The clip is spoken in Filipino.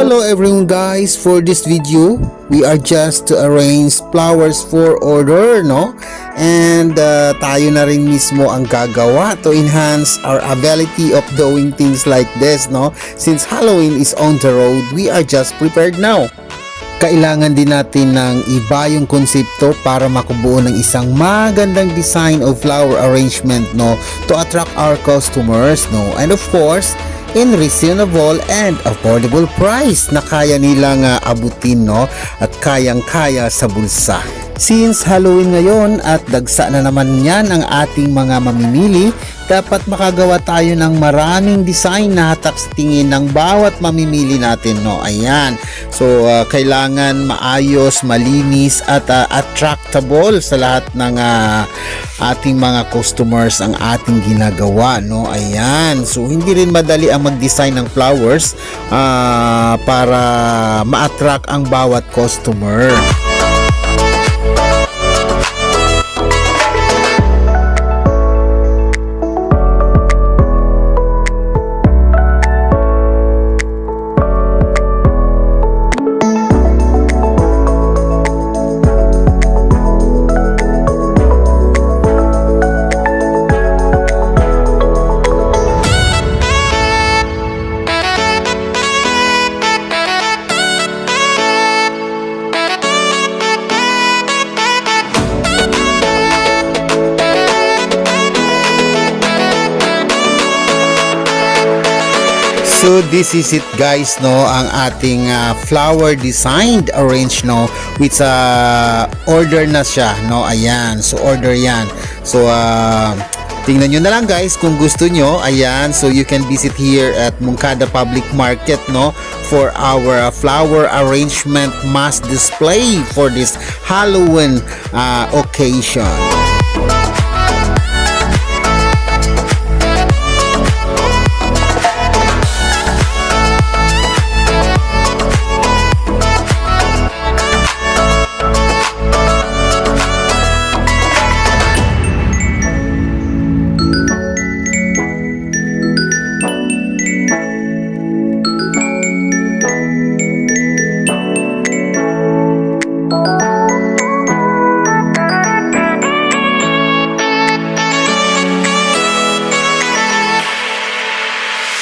Hello everyone guys, for this video we are just to arrange flowers for order, no? And tayo na rin mismo ang gagawa to enhance our ability of doing things like this, no? Since Halloween is on the road, we are just prepared now. Kailangan din natin ng iba yung konsepto para makubuo ng isang magandang design of flower arrangement, no, to attract our customers, no, and of course in reasonable and affordable price na kaya nilang abutin, no, at kayang-kaya sa bulsa. Since Halloween ngayon at dagsa na naman yan ang ating mga mamimili, dapat makagawa tayo ng maraming design na hatak sa tingin ng bawat mamimili natin, no. Ayan. So kailangan maayos, malinis at attractable sa lahat ng ating mga customers ang ating ginagawa, no. Ayan. So hindi rin madali ang mag-design ng flowers para ma-attract ang bawat customer. So this is it guys, no, ang ating flower designed arrange, no, with order na siya, no. Ayan, so order yan. So tingnan nyo na lang guys kung gusto nyo. Ayan, so you can visit here at Moncada Public Market, no, for our flower arrangement mass display for this Halloween occasion.